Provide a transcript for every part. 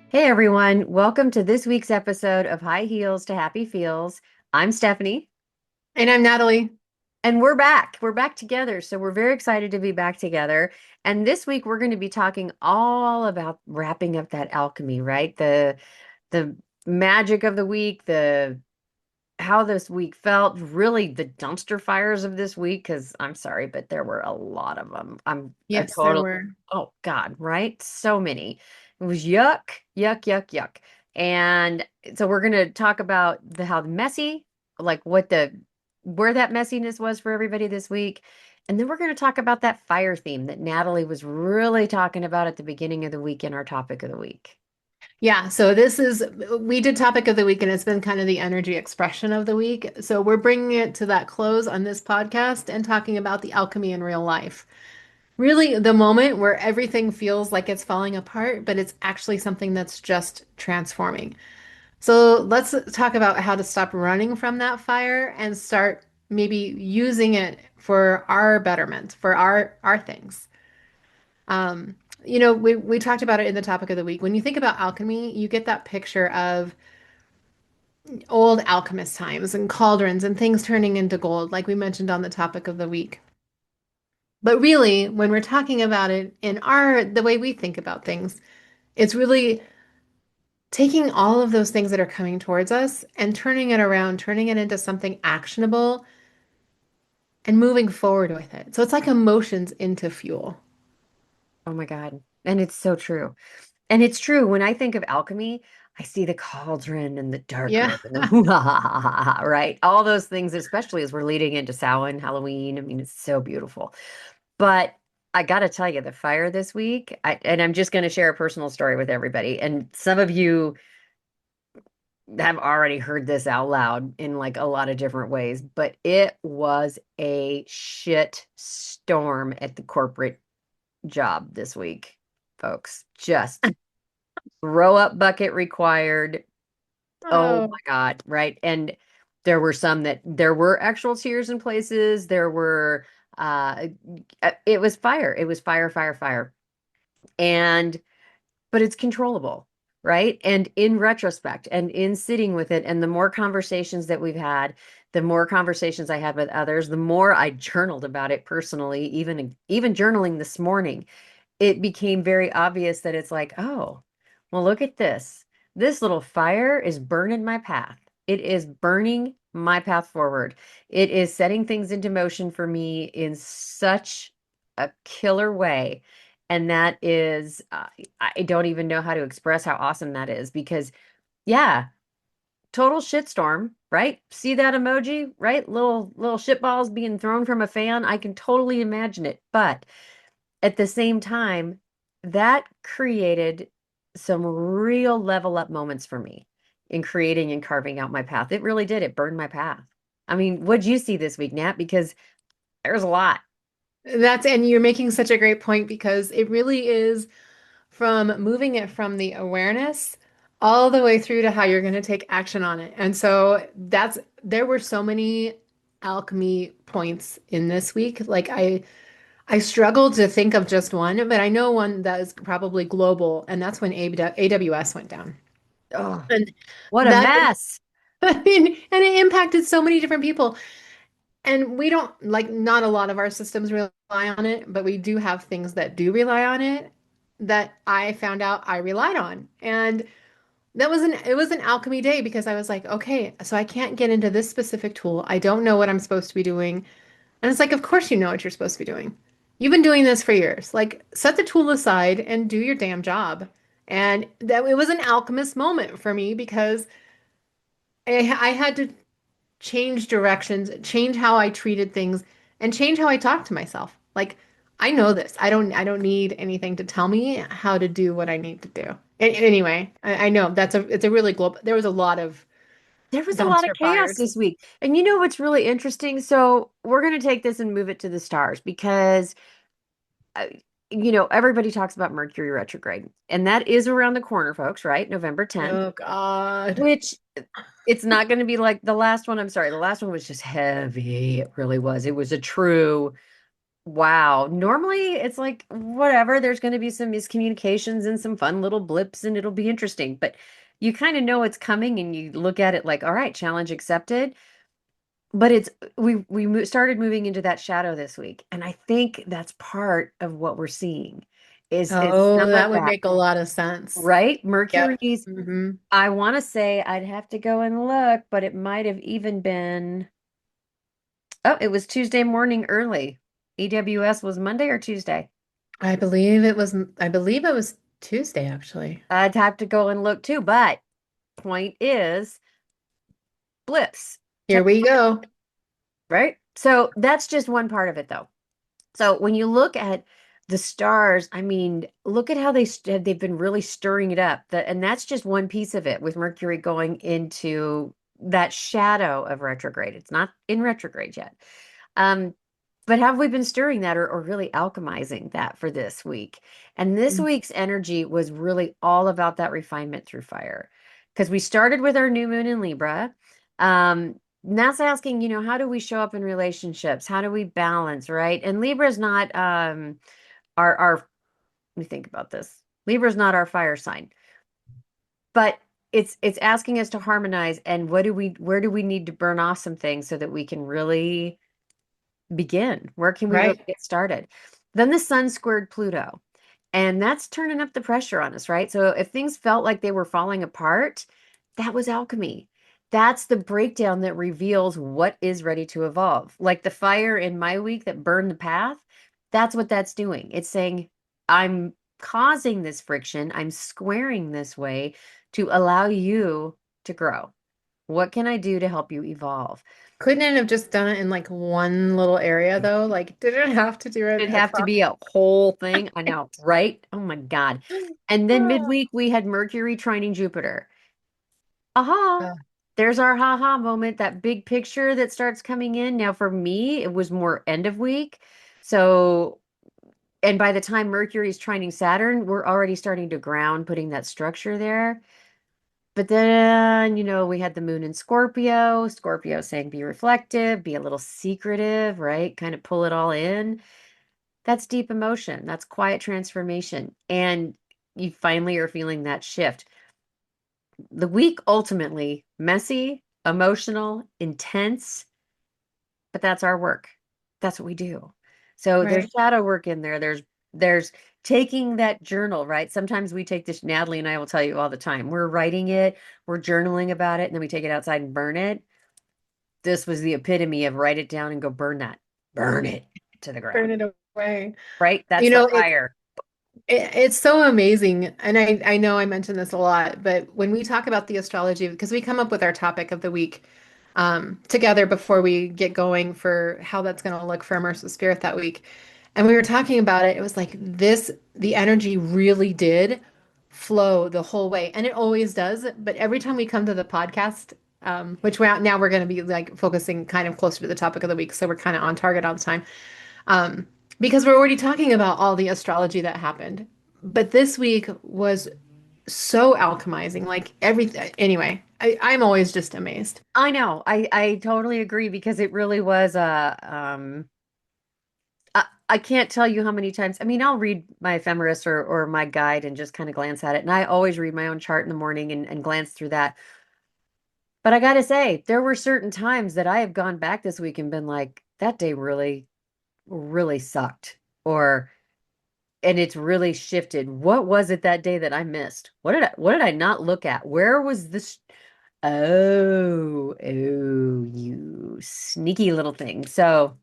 Hey everyone, welcome to this week's episode of High Heels to Happy Feels. I'm Stephanie, And I'm Natalie. and we're back. We're back together. So we're very excited to be back together. And this week we're going to be talking all about wrapping up that alchemy, right? The magic of the week, the how this week felt, really the dumpster fires of this week, because I'm sorry, but there were a lot of them. I'm a Yes, there total, were. oh God, right? So many. It was yuck, yuck, yuck, yuck. And so we're going to talk about how messy, like where that messiness was for everybody this week. And then we're going to talk about that fire theme that Natalie was really talking about at the beginning of the week in our topic of the week. Yeah, we did topic of the week and it's been kind of the energy expression of the week. So we're bringing it to that close on this podcast and talking about the alchemy in real life. Really, the moment where everything feels like it's falling apart, but it's actually something that's just transforming. So let's talk about how to stop running from that fire and start maybe using it for our betterment, for our things. Um, we talked about it in the topic of the week. When you think about alchemy, you get that picture of old alchemist times and cauldrons and things turning into gold, like we mentioned on the topic of the week. But really, when we're talking about it in the way we think about things, it's really taking all of those things that are coming towards us and turning it around, turning it into something actionable and moving forward with it. So it's like emotions into fuel. Oh my God. And it's so true. And it's true. When I think of alchemy, I see the cauldron and the dark Yeah. room and the right? All those things, especially as we're leading into Samhain, Halloween. I mean, it's so beautiful. But I got to tell you, the fire this week, and I'm just going to share a personal story with everybody. And some of you have already heard this out loud in like a lot of different ways, but it was a shit storm at the corporate job this week, folks. Just throw up bucket required. Oh Oh, my God, right? And there were actual tears in places. There were uh it was fire. It was fire, fire, fire. And but it's controllable, right? And in retrospect and in sitting with it and the more conversations that we've had, the more conversations I had with others, the more I journaled about it personally, even journaling this morning, it became very obvious that it's like, oh, well, look at this. This little fire is burning my path. It is burning my path forward. It is setting things into motion for me in such a killer way. And that is, I don't even know how to express how awesome that is because, yeah, total shitstorm, right? See that emoji, right? Little shitballs being thrown from a fan. I can totally imagine it. But at the same time, that created some real level up moments for me in creating and carving out my path. It really did. It burned my path. I mean, what'd you see this week, Nat? Because there's a lot. and you're making such a great point because it really is from moving it from the awareness all the way through to how you're going to take action on it. And so there were so many alchemy points in this week. I struggled to think of just one, but I know one that is probably global, and that's when AWS went down. Oh, And what a that, mess. I mean, and it impacted so many different people. And we don't like not a lot of our systems rely on it, but we do have things that do rely on it that I found out I relied on. And it was an alchemy day because I was like, okay, so I can't get into this specific tool. I don't know what I'm supposed to be doing. And it's like, of course you know what you're supposed to be doing. You've been doing this for years. Like, set the tool aside and do your damn job. And that it was an alchemist moment for me because I had to change directions, change how I treated things, and change how I talk to myself. Like, I know this. I don't need anything to tell me how to do what I need to do. Anyway, I know it's a really global. There was a lot of There was a lot of dumpster chaos fires. this week. And you know what's really interesting? So we're going to take this and move it to the stars because uh, everybody talks about Mercury retrograde, and that is around the corner, folks, right? November 10th, Oh God. which it's not going to be like the last one. I'm sorry. The last one was just heavy. It really was. It was a true. Wow. Normally it's like whatever, there's going to be some miscommunications and some fun little blips and it'll be interesting, but you kind of know it's coming and you look at it like, all right, challenge accepted. But it's started moving into that shadow this week, and I think that's part of what we're seeing is Oh, some of that would that, make a lot of sense. right? Yep. Mercury's, Hmm. I want to say I'd have to go and look, but it might have even been, oh, it was Tuesday morning early. EWS was Monday or Tuesday. I believe it was Tuesday, actually. I'd have to go and look too, but point is blips, Here we go. right? So that's just one part of it though. So when you look at the stars, I mean, look at how they've been really stirring it up. And that's just one piece of it with Mercury going into that shadow of retrograde. It's not in retrograde yet. Um, but have we been stirring that or really alchemizing that for this week? And this Mm. week's energy was really all about that refinement through fire. Because we started with our new moon in Libra. And that's asking, how do we show up in relationships? How do we balance, right? And Libra is not our let me think about this. Libra is not our fire sign, but it's asking us to harmonize and where do we need to burn off some things so that we can really begin? Where can we really Right. get started? Then the sun squared Pluto, and that's turning up the pressure on us, right? So if things felt like they were falling apart, that was alchemy. That's the breakdown that reveals what is ready to evolve. Like the fire in my week that burned the path, that's what that's doing. It's saying, I'm causing this friction, I'm squaring this way to allow you to grow. What can I do to help you evolve? Couldn't it have just done it in like one little area though? Like, did it have to do it It'd have to across? be a whole thing. I know, right? Oh my God. And then midweek, we had Mercury trining Jupiter. Aha. Oh, There's our ha-ha moment, that big picture that starts coming in. Now, for me, it was more end of week. So, and by the time Mercury's trining Saturn, we're already starting to ground, putting that structure there. But then, we had the moon in Scorpio. Scorpio saying be reflective, be a little secretive, right? Kind of pull it all in. That's deep emotion. That's quiet transformation. And you finally are feeling that shift. The week ultimately messy, emotional, intense, but that's our work. That's what we do. So there's right. shadow work in there. There's taking that journal, right? Sometimes we take this, Natalie and I will tell you all the time. We're writing it, we're journaling about it, and then we take it outside and burn it. This was the epitome of write it down and go burn that. Burn it to the Burn ground, it away. right? That's You the know, fire. it's so amazing. And I know I mention this a lot, but when we talk about the astrology, because we come up with our topic of the week together before we get going for how that's going to look for immersive spirit that week. And we were talking about it. It was like the energy really did flow the whole way. And it always does. But every time we come to the podcast, which now we're going to be like focusing kind of closer to the topic of the week. So we're kind of on target all the time. Um, because we're already talking about all the astrology that happened. But this week was so alchemizing, like everything. Anyway, I'm always just amazed. I know. I totally agree because it really was I can't tell you how many times. I mean, I'll read my ephemeris or my guide and just kind of glance at it. And I always read my own chart in the morning and glance through that. But I gotta say, there were certain times that I have gone back this week and been like, that day really, really sucked. Or and it's really shifted. What was it that day that I missed? What did I not look at? Where was this? Oh, you sneaky little thing. So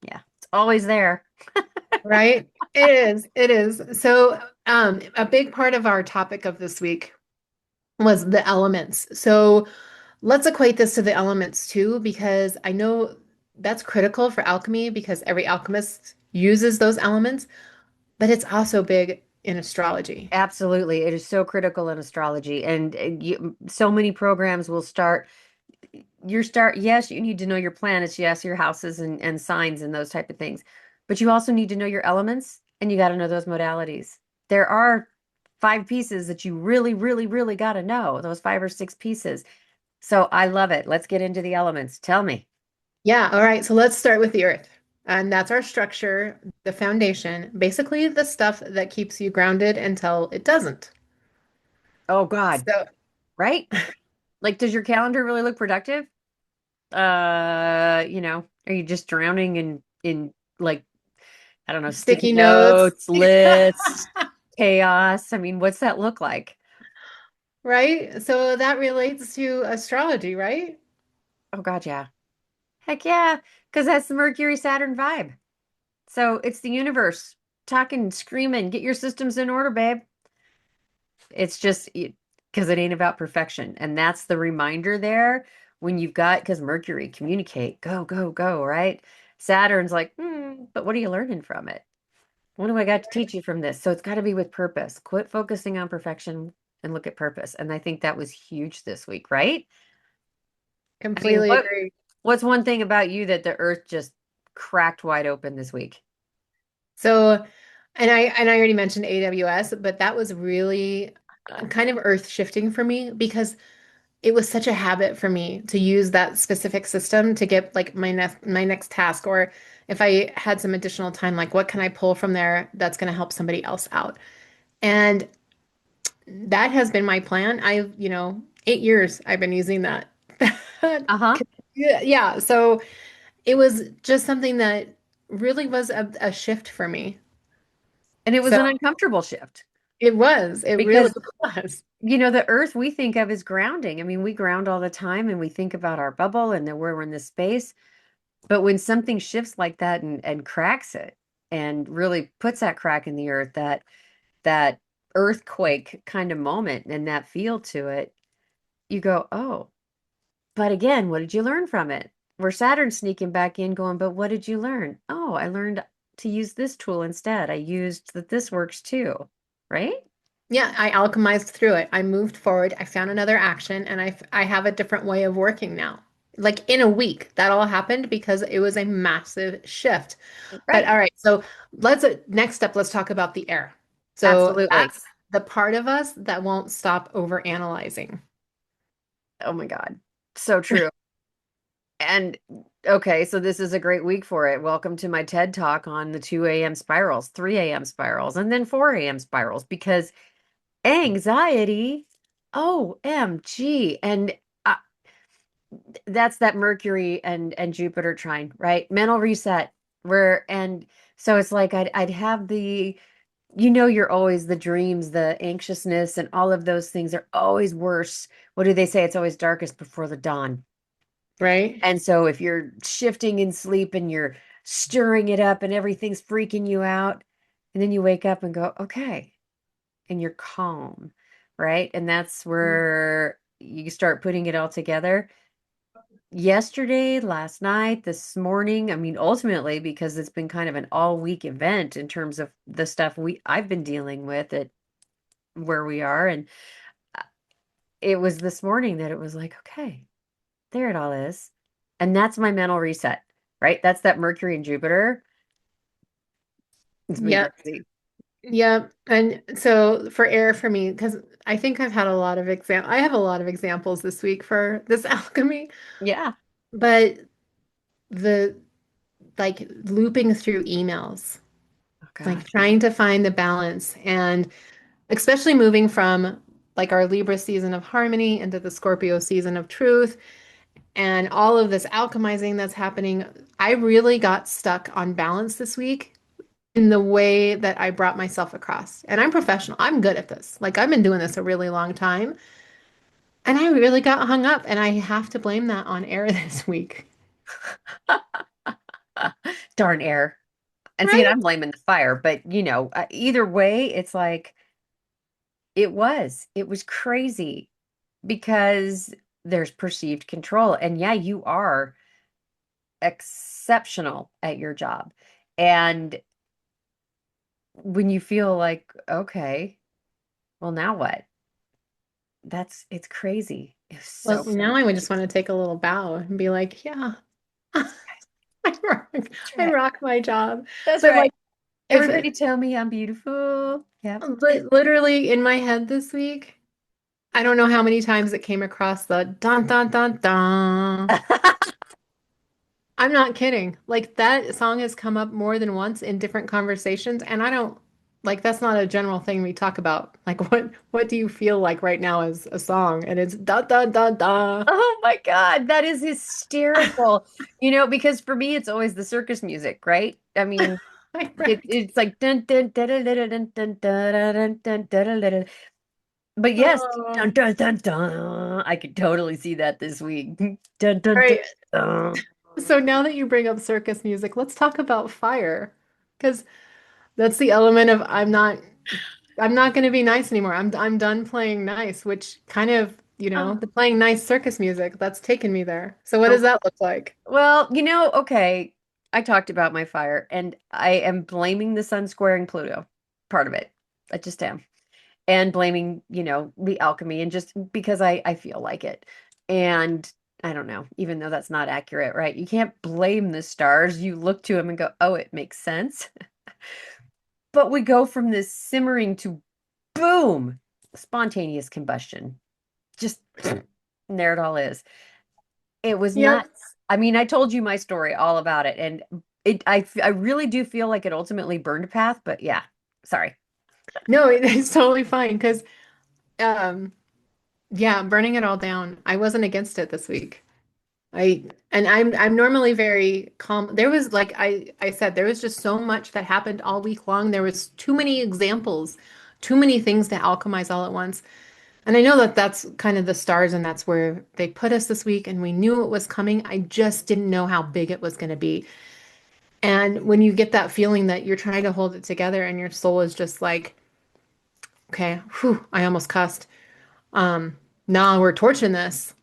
yeah, it's always there. Right? It is. It is. So, a big part of our topic of this week was the elements. So, let's equate this to the elements too, because I know that's critical for alchemy because every alchemist uses those elements, but it's also big in astrology. Absolutely. It is so critical in astrology. And so many programs will start, yes, you need to know your planets, yes, your houses and signs and those type of things. But you also need to know your elements and you got to know those modalities. There are five pieces that you really, really, really got to know, those five or six pieces. So I love it. Let's get into the elements. Tell me. Yeah, all right. So let's start with the earth. And that's our structure, the foundation, basically the stuff that keeps you grounded until it doesn't. Oh God, So, right? Like, does your calendar really look productive? Are you just drowning in like, I don't know, sticky sticky notes, notes, lists, chaos? I mean, what's that look like? right? So that relates to astrology, right? Oh God, yeah. Heck yeah, because that's the Mercury Saturn vibe. So it's the universe talking, screaming, get your systems in order, babe. It's just because it ain't about perfection. And that's the reminder there when you've got, because Mercury, communicate, go, go, go, right? Saturn's like, but what are you learning from it? What do I got to teach you from this? So it's got to be with purpose. Quit focusing on perfection and look at purpose. And I think that was huge this week, right? I mean, Completely agree. what's one thing about you that the earth just cracked wide open this week? So, and I already mentioned AWS, but that was really kind of earth shifting for me because it was such a habit for me to use that specific system to get like my next task, or if I had some additional time, like what can I pull from there that's going to help somebody else out? And that has been my plan. 8 years I've been using that. Uh-huh. Yeah, yeah. So it was just something that really was a shift for me. And it was So an uncomfortable shift it really because was. the earth we think of as grounding. I mean, we ground all the time and we think about our bubble and that we're in this space. But when something shifts like that and cracks it and really puts that crack in the earth, that earthquake kind of moment and that feel to it, you go, oh, but again, what did you learn from it? Where Saturn's sneaking back in, going, but what did you learn? Oh, I learned to use this tool instead. I used that this works too, right? Yeah, I alchemized through it. I moved forward. I found another action, and I have a different way of working now. Like in a week, that all happened because it was a massive shift. But Right. all right, so next up, let's talk about the air. So Absolutely. that's the part of us that won't stop over analyzing. Oh my God. So true. And okay, so this is a great week for it. Welcome to my TED Talk on the 2 a.m. spirals, 3 a.m. spirals, and then 4 a.m. spirals because anxiety, OMG. And that's that Mercury and Jupiter trine, right? Mental reset. And so it's like I'd have you're always the dreams, the anxiousness, and all of those things are always worse. What do they say? It's always darkest before the dawn. Right? And so if you're shifting in sleep and you're stirring it up and everything's freaking you out, and then you wake up and go, okay, and you're calm, right? And that's where you start putting it all together. Yesterday, last night, this morning, I mean, ultimately, because it's been kind of an all week event in terms of the stuff I've been dealing with at where we are. And uh, it was this morning that it was like, okay, there it all is. And that's my mental reset, right? That's that Mercury and Jupiter. It's been Yep. crazy. Yep. And so for air for me, because I have a lot of examples this week for this alchemy, Yeah. but the like looping through emails, Oh like God. trying to find the balance, and especially moving from like our Libra season of harmony into the Scorpio season of truth and all of this alchemizing that's happening. I really got stuck on balance this week in the way that I brought myself across. And I'm professional. I'm good at this. Like I've been doing this a really long time. And I really got hung up, and I have to blame that on air this week. Darn air. And see, and Right? I'm blaming the fire, but either way, it's like it was crazy because there's perceived control. And yeah, you are exceptional at your job. And when you feel like, okay, well, now what? It's crazy. It's Well, so now I would just crazy. want to take a little bow and be like, yeah, I rock, That's I right. rock my job. That's But right. like, if Everybody tell me I'm beautiful. Yep. literally in my head this week, I don't know how many times it came across the dun dun dun dun. I'm not kidding. Like that song has come up more than once in different conversations, and I don't like that's not a general thing we talk about. Like what do you feel like right now as a song? And it's da da da da. Oh my God, that is hysterical. Because for me, it's always the circus music, right? I mean, Right. it's like dun dun dun dun dun dun dun dun dun dun dun dun. But yes, Oh, dun dun dun dun. I could totally see that this week. Dun dun dun right. dun. So now that you bring up circus music, let's talk about fire. Because that's the element of I'm not going to be nice anymore. I'm done playing nice, which kind of, Oh, the playing nice circus music, that's taken me there. So what oh. does that look like? Well, okay. I talked about my fire, and I am blaming the sun squaring Pluto, part of it. I just am. And blaming, the alchemy and just because I feel like it. And I don't know, even though that's not accurate, right? You can't blame the stars. You look to them and go, oh, it makes sense. But we go from this simmering to boom, spontaneous combustion. Just and there it all is. It was Yep. nuts. I mean, I told you my story all about it, and I really do feel like it ultimately burned a path, but yeah, sorry. No, it's totally fine because um yeah, burning it all down. I wasn't against it this week. I'm normally very calm. There was like I said, there was just so much that happened all week long. There was too many examples, too many things to alchemize all at once. And I know that that's kind of the stars and that's where they put us this week and we knew it was coming. I just didn't know how big it was going to be. And when you get that feeling that you're trying to hold it together and your soul is just like, okay, whew, I almost cussed. Um, nah, we're torching this.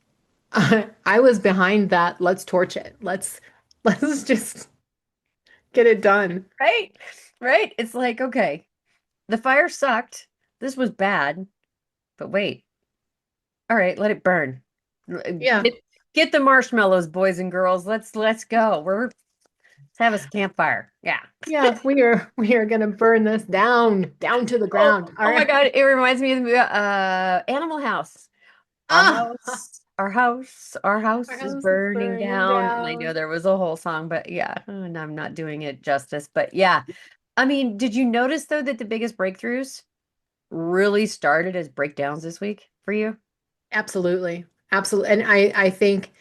I was behind that. Let's torch it. Let's just get it done. Right? Right? It's like, okay, the fire sucked. This was bad, but wait. All right, let it burn. Yeah. Get the marshmallows, boys and girls. Let's go. Let's have a campfire. Yeah. Yeah, we are gonna burn this down to the Oh, ground. All oh my right. God, it reminds me of the Animal House. Ah, Our our house is house is burning burning down. And I know down. there was a whole song, but yeah, and I'm not doing it justice. But yeah, I mean, did you notice though that the biggest breakthroughs really started as breakdowns this week for you? Absolutely. Absolutely. And I think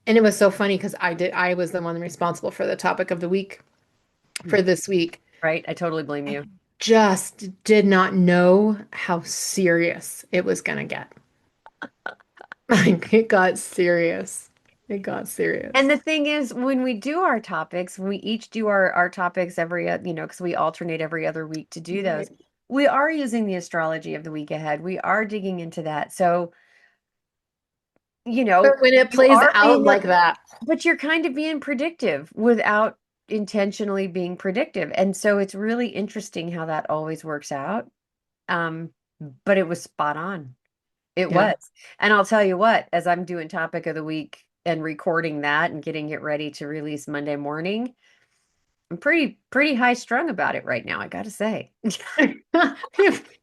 and it was so funny because I was the one responsible for the topic of the week for this week. Right? I totally blame I you. just did not know how serious it was gonna get. Like it got serious. It got And serious. the thing is, when we do our topics, when we each do our topics every, because we alternate every other week to do those, Right. we are using the astrology of the week ahead. We are digging into that. So, But when it you plays are out being, like that, but you're kind of being predictive without intentionally being predictive. And so it's really interesting how that always works out. Um, but it was spot on. It yeah. was. And I'll tell you what, as I'm doing topic of the week and recording that and getting it ready to release Monday morning, I'm pretty high strung about it right now, I gotta say.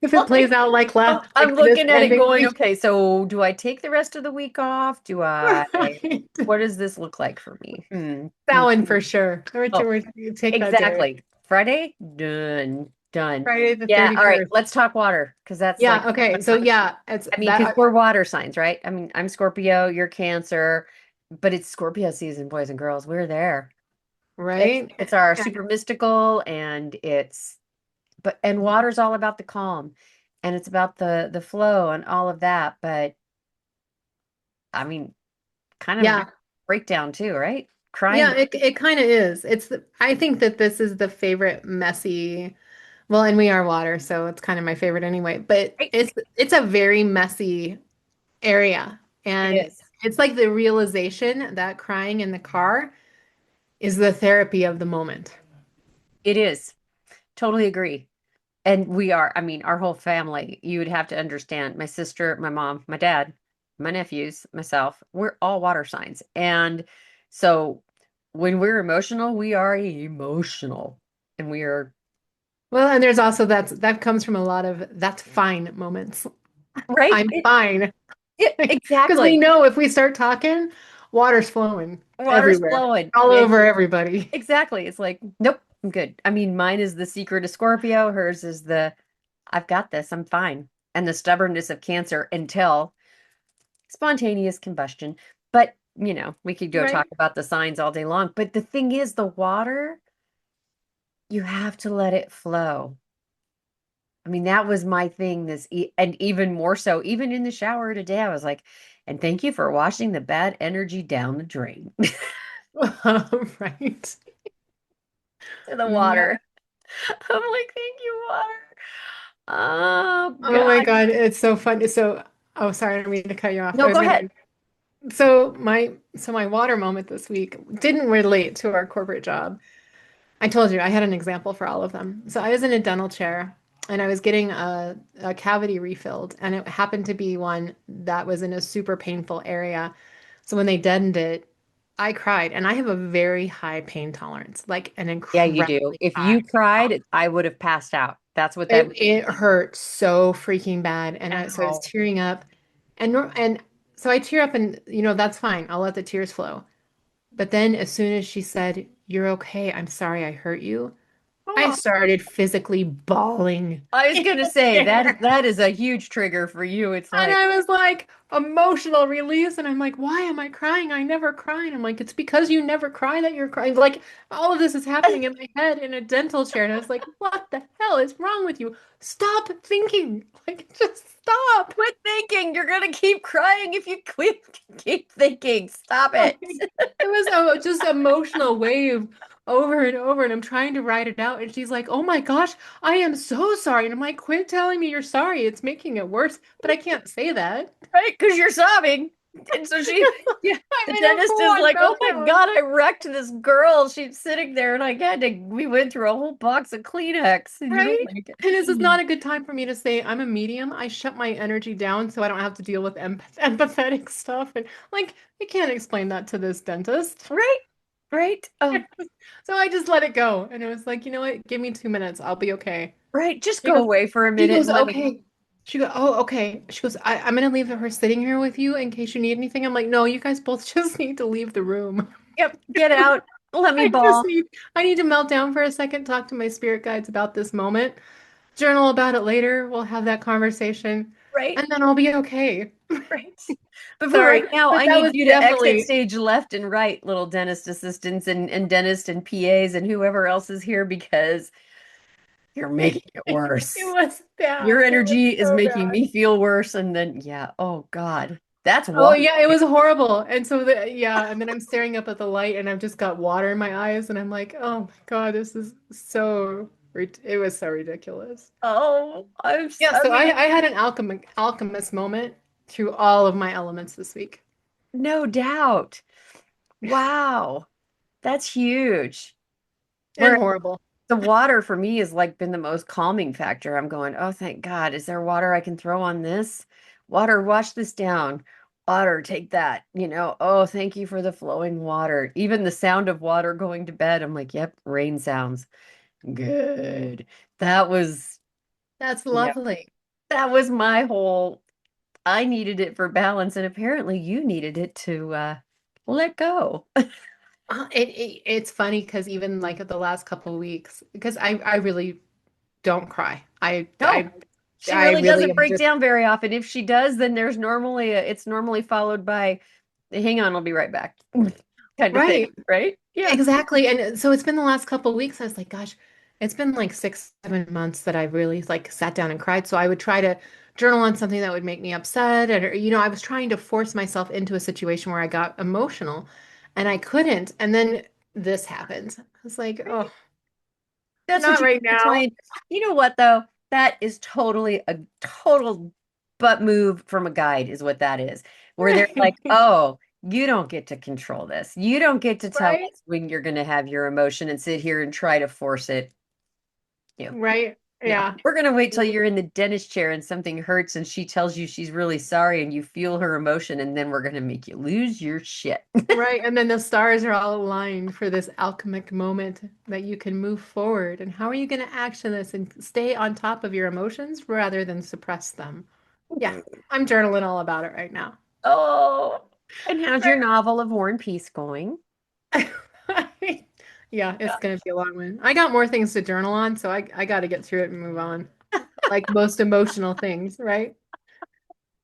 If it plays Like, out like last, I'm like this looking at it ending going, week, okay, so do I take the rest of the week off? right? What does this look like for me? Hmm. That one for sure. Oh, You take that day. exactly. Friday? Done. Done. Friday the Yeah, all right, 31st. let's talk water because that's like, Yeah, okay. So yeah, it's I mean, because that we're water signs, right? I mean, I'm Scorpio, you're Cancer, but it's Scorpio season, boys and girls. We're there. It's right? it's our super mystical and and water's all about the calm and it's about the flow and all of that, but I mean, kind of Yeah. breakdown too, right? Crying. Yeah, it kind of is. I think that this is the favorite messy. Well, and we are water, so it's kind of my favorite anyway. But Right? it's a very messy area. It And is. it's like the realization that crying in the car is the therapy of the moment. It is. Totally agree. And we are, I mean, our whole family, you would have to understand, my sister, my mom, my dad, my nephews, myself, we're all water signs. And so when we're emotional, we are emotional. And we are, Well, and there's also that comes from a lot of that's fine moments. right? I'm fine. Because we Exactly. know if we start talking, water's flowing Water's everywhere, flowing. all over everybody. Exactly. It's like, nope, I'm good. I mean, mine is the secret of Scorpio. Hers is the, I've got this. I'm fine. And the stubbornness of Cancer until spontaneous combustion. But, we could go talk Right? about the signs all day long. But the thing is, the water, you have to let it flow. I mean, that was my thing and even more so, even in the shower today, I was like, and thank you for washing the bad energy down the drain Right. to the Yeah. water. I'm like, thank you, water. Oh Oh my God. God, it's so fun. So, oh, sorry, I didn't mean to cut you off. I No, was go gonna. ahead. So my water moment this week didn't relate to our corporate job. I told you I had an example for all of them. So I was in a dental chair and I was getting a cavity refilled, and it happened to be one that was in a super painful area. So when they deadened it, I cried, and I have a very high pain tolerance, like an Yeah, you do. incredibly If high. you cried, I would have passed out. That's what that It hurt so freaking bad, and so I was Ow. tearing up, and so I tear up, and that's fine. I'll let the tears flow. But then as soon as she said, "You're okay. I'm sorry I hurt you," I Oh, started physically bawling I was in gonna the say that chair. that is a huge trigger for you. It's And like, I was like, emotional release. And I'm like, why am I crying? I never cry. And I'm like, it's because you never cry that you're crying. Like, all of this is happening in my head in a dental chair. And I was like, what the hell is wrong with you? Stop thinking. Like, just stop. quit thinking. You're gonna keep crying if you quit keep thinking. Stop it. Like, it was a just emotional wave over and over, and I'm trying to write it out. And she's like, "Oh my gosh, I am so sorry." And I'm like, "Quit telling me you're sorry. It's making it worse." But I can't say that. Right? Because you're sobbing. And so yeah, I'm the in a dentist is full-on like, oh my meltdown. God, I wrecked this girl. She's sitting there and we went through a whole box of Kleenex. And you're Right? like, And this is not a good time for me to say I'm a medium. I shut my energy down so I don't have to deal with empathetic stuff. And like, I can't explain that to this dentist. right, right. Oh, So I just let it go. And it was like, you know what? Give me 2 minutes. I'll be okay. right. Just She go goes, away for a she minute goes, and let me, okay. She goes, oh, okay. She goes, I'm gonna leave her sitting here with you in case you need anything. I'm like, no, you guys both just need to leave the room. yep, get out. Let me I just ball. need, I need to melt down for a second, talk to my spirit guides about this moment, journal about it later. We'll have that conversation, Right, and then I'll be okay. right. But for Sorry, right now, but I that need was you to exit definitely, stage left and right, little dentist assistants and dentist and PAs and whoever else is here because you're making it it worse. was Your bad. It was energy is so making bad. me feel worse. And then, yeah, oh God, that's Oh water. yeah, it was horrible. And so yeah, and then I'm staring up at the light and I've just got water in my eyes and I'm like, "Oh my God, this is it was so ridiculous." Oh, Yeah, I so I mean, I had an alchemist moment through all of my elements this week. no doubt. Wow, that's huge. And Where horrible. the water for me has like been the most calming factor. I'm going, oh, thank God. Is there water I can throw on this? Water, wash this down. Water, take that. Oh, thank you for the flowing water. Even the sound of water going to bed, I'm like, yep, rain sounds good. That was, That's yeah, lovely. that was my whole, I needed it for balance, and apparently you needed it to let go. It's funny because even like the last couple of weeks, because I really don't cry. I No, I she I really really doesn't am break just down very often. If she does, then it's normally followed by, hang on, I'll be right back kind of thing, right. right? Yeah. Exactly. And so it's been the last couple of weeks. I was like, gosh, it's been like 6, 7 months that I really like sat down and cried. So I would try to journal on something that would make me upset. And, I was trying to force myself into a situation where I got emotional and I couldn't. And then this happened. I was like, oh, That's what not you right need to now. find. You know what, though? That is totally a total butt move from a guide, is what that is. Where they're like, oh, you don't get to control this. You don't get to tell Right? us when you're going to have your emotion and sit here and try to force it. Right. No, Yeah. we're gonna wait till you're in the dentist chair and something hurts and she tells you she's really sorry and you feel her emotion and then we're gonna make you lose your shit. Right. And then the stars are all aligned for this alchemic moment that you can move forward. And how are you going to action this and stay on top of your emotions rather than suppress them? Yeah, I'm journaling all about it right now. Oh. And how's your novel of War and Peace going? Yeah, it's gonna be a long one. I got more things to journal on, so I got to get through it and move on. Like most emotional things, right?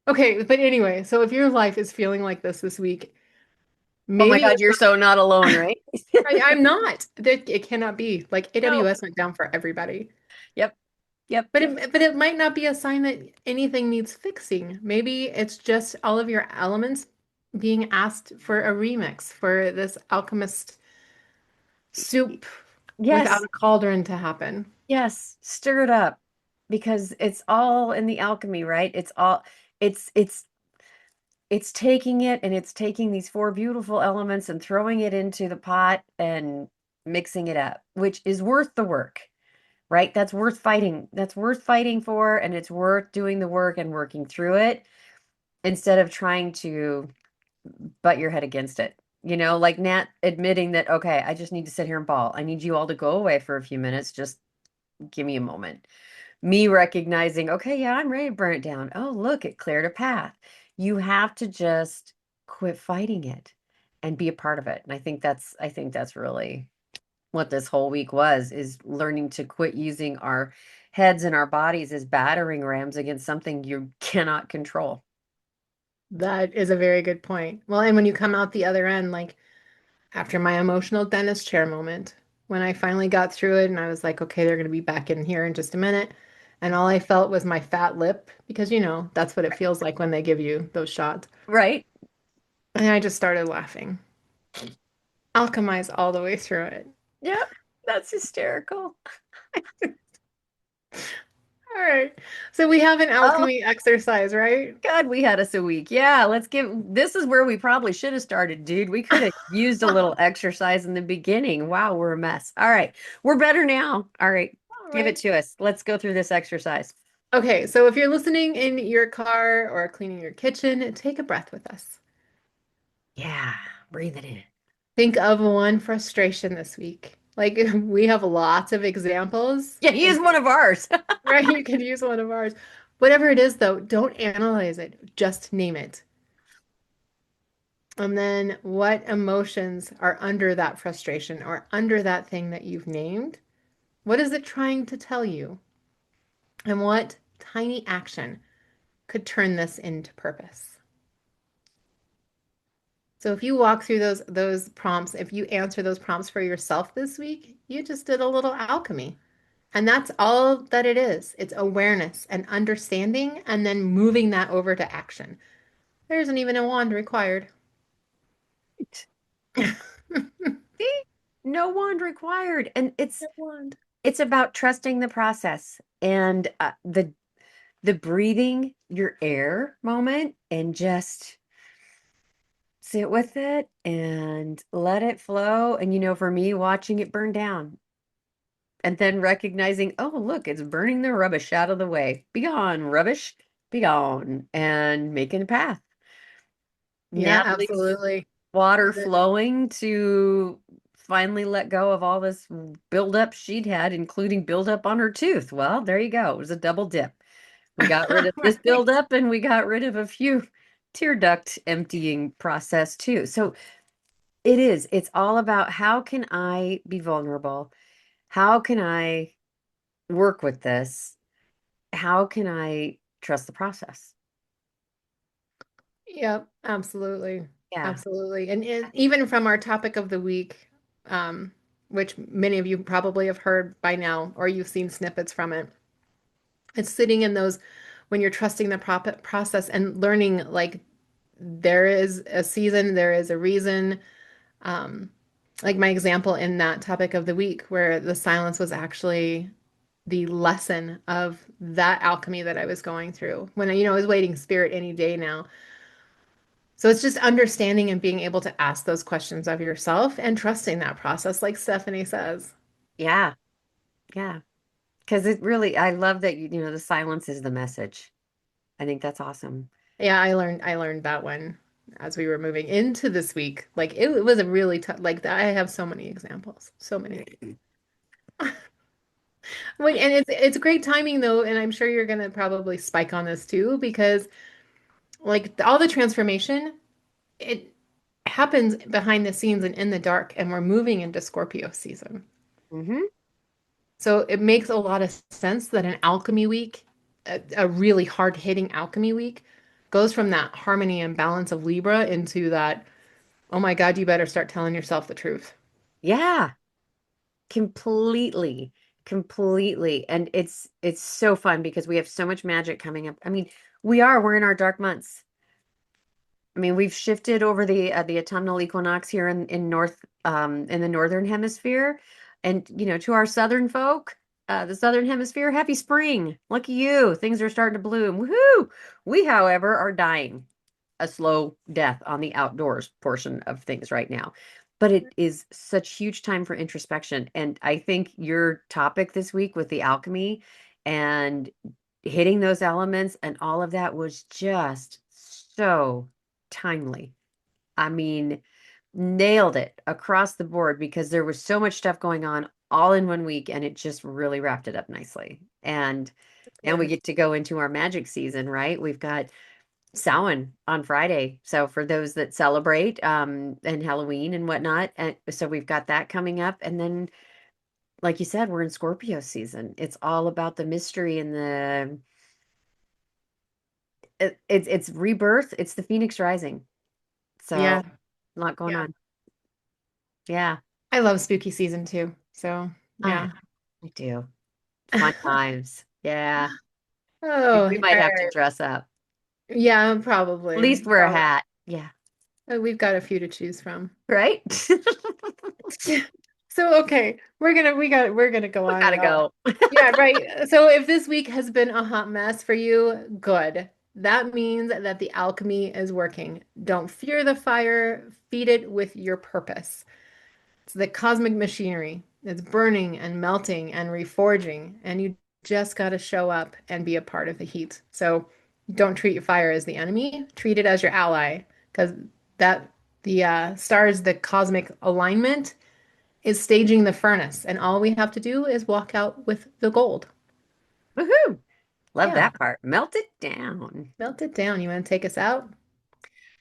Okay, but anyway, so if your life is feeling like this week, Oh my maybe God, it's you're so not alone, right? I'm not. That it cannot be. Like No. AWS went down for everybody. Yep. Yep. But it might not be a sign that anything needs fixing. Maybe it's just all of your elements being asked for a remix for this alchemist soup without Yes. a cauldron to happen. Yes. Stir it up because it's all in the alchemy, right? It's it's it's taking it and it's taking these four beautiful elements and throwing it into the pot and mixing it up, which is worth the work, right? That's worth fighting. That's worth fighting for, and it's worth doing the work and working through it instead of trying to butt your head against it. Like Nat admitting that, okay, I just need to sit here and ball. I need you all to go away for a few minutes. Just give me a moment. Me recognizing, okay, yeah, I'm ready to burn it down. Oh, look, it cleared a path. You have to just quit fighting it and be a part of it. And I think that's really what this whole week was, is learning to quit using our heads and our bodies as battering rams against something you cannot control. That is a very good point. Well, and when you come out the other end, like after my emotional dentist chair moment, when I finally got through it and I was like, okay, they're going to be back in here in just a minute. And all I felt was my fat lip because, that's what it feels like when they give you those shots. Right? And I just started laughing. Alchemize all the way through it. Yep. That's hysterical. All right. So we have an Oh alchemy exercise, right? God, we had us a week. Yeah, this is where we probably should have started, dude. We could have used a little exercise in the beginning. Wow, we're a mess. All right. We're better now. All right. All Give it right. to us. Let's go through this exercise. Okay, so if you're listening in your car or cleaning your kitchen, take a breath with us. Yeah, breathe it in. Think of one frustration this week. Like we have lots of examples, Yeah, he and is one of ours. right, you could use one of ours. Whatever it is, though, don't analyze it, just name it. And then what emotions are under that frustration or under that thing that you've named? What is it trying to tell you? And what tiny action could turn this into purpose? So if you walk through those prompts, if you answer those prompts for yourself this week, you just did a little alchemy. And that's all that it is. It's awareness and understanding and then moving that over to action. There isn't even a wand required. See? No wand required. And it's No wand. it's about trusting the process and the breathing your air moment and just sit with it and let it flow. And for me, watching it burn down and then recognizing, oh, look, it's burning the rubbish out of the way. Be gone, rubbish, be gone, and making a path. Yeah, Natalie's absolutely. water And then, flowing to finally let go of all this buildup she'd had, including buildup on her tooth. Well, there you go. It was a double dip. We got rid of this right. buildup and we got rid of a few tear duct emptying process too. So it's all about how can I be vulnerable? How can I work with this? How can I trust the process? Yep, absolutely. Yeah. Absolutely. And even from our topic of the week, um, which many of you probably have heard by now, or you've seen snippets from it, it's sitting in those when you're trusting the process and learning like there is a season, there is a reason. Um, like my example in that topic of the week, where the silence was actually the lesson of that alchemy that I was going through when I was waiting spirit any day now. So it's just understanding and being able to ask those questions of yourself and trusting that process, like Stephanie says. Yeah. Yeah. Because I love that the silence is the message. I think that's awesome. Yeah, I learned that one as we were moving into this week. Like it was a really tough, like I have so many examples, so many. Wait, and it's great timing though, and I'm sure you're gonna probably spike on this too, because like all the transformation it happens behind the scenes and in the dark, and we're moving into Scorpio season. Hmm. So it makes a lot of sense that an alchemy week, a really hard-hitting alchemy week, goes from that harmony and balance of Libra into that, oh my God, you better start telling yourself the truth. Yeah, completely, completely. And it's so fun because we have so much magic coming up. I mean, we're in our dark months. I mean, we've shifted over the autumnal equinox here in the northern hemisphere, and to our southern folk, the southern hemisphere, happy spring. Lucky you. Things are starting to bloom. Woohoo! We, however, are dying a slow death on the outdoors portion of things right now. But it is such huge time for introspection. And I think your topic this week with the alchemy and hitting those elements and all of that was just so timely. I mean, nailed it across the board because there was so much stuff going on all in one week and it just really wrapped it up nicely. And now we Good. get to go into our magic season, right? We've got Samhain on Friday. So for those that celebrate and Halloween and whatnot, and so we've got that coming up. And then, like you said, we're in Scorpio season. It's all about the mystery and it's rebirth. It's the Phoenix rising. So Yeah. a lot going Yeah. on. Yeah. I love spooky season too. So, Ah, yeah. I do. Fun times. Yeah. Oh, We all might have to right. dress up. Yeah, At probably. least wear a Probably. hat. Yeah. We've got a few to choose from. Right? So okay, we're gonna go We on gotta and on. go. Yeah, right. So if this week has been a hot mess for you, good. That means that the alchemy is working. Don't fear the fire, feed it with your purpose. It's the cosmic machinery. It's burning and melting and reforging, and you just got to show up and be a part of the heat. So don't treat your fire as the enemy, treat it as your ally, because that the stars, the cosmic alignment is staging the furnace, and all we have to do is walk out with the gold. Woohoo! Love Yeah, that part. Melt it down. melt it down. You want to take us out?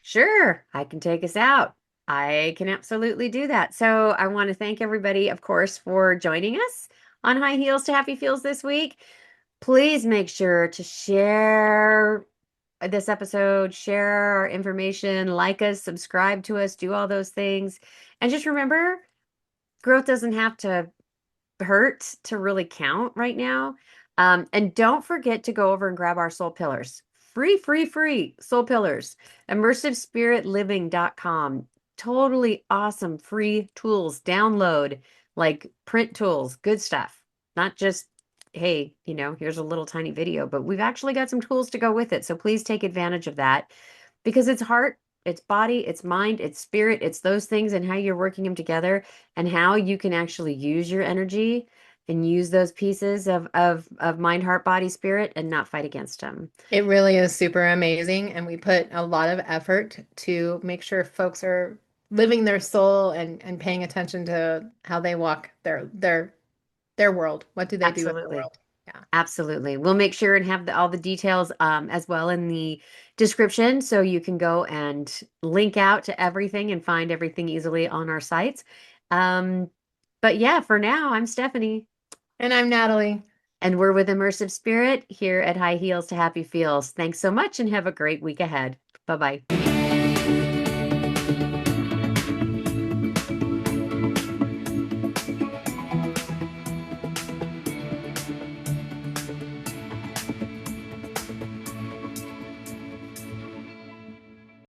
Sure, I can take us out. I can absolutely do that. So I want to thank everybody, of course, for joining us on High Heels to Happy Feels this week. Please make sure to share this episode, share our information, like us, subscribe to us, do all those things. And just remember, growth doesn't have to hurt to really count right now. And don't forget to go over and grab our soul pillars. Free, free, free soul pillars. ImmersiveSpiritLiving.com. Totally awesome free tools. Download like print tools, good stuff. Not just, hey, here's a little tiny video, but we've actually got some tools to go with it. So please take advantage of that because it's heart, it's body, it's mind, it's spirit, it's those things and how you're working them together and how you can actually use your energy and use those pieces of mind, heart, body, spirit, and not fight against them. It really is super amazing, and we put a lot of effort to make sure folks are living their soul and paying attention to how they walk their world. What do they do in their Absolutely. world? Yeah. Absolutely. We'll make sure and have all the details as well in the description so you can go and link out to everything and find everything easily on our sites. Um, but yeah, for now, I'm Stephanie, And I'm Natalie. and we're with Immersive Spirit here at High Heels to Happy Feels. Thanks so much and have a great week ahead. Bye bye.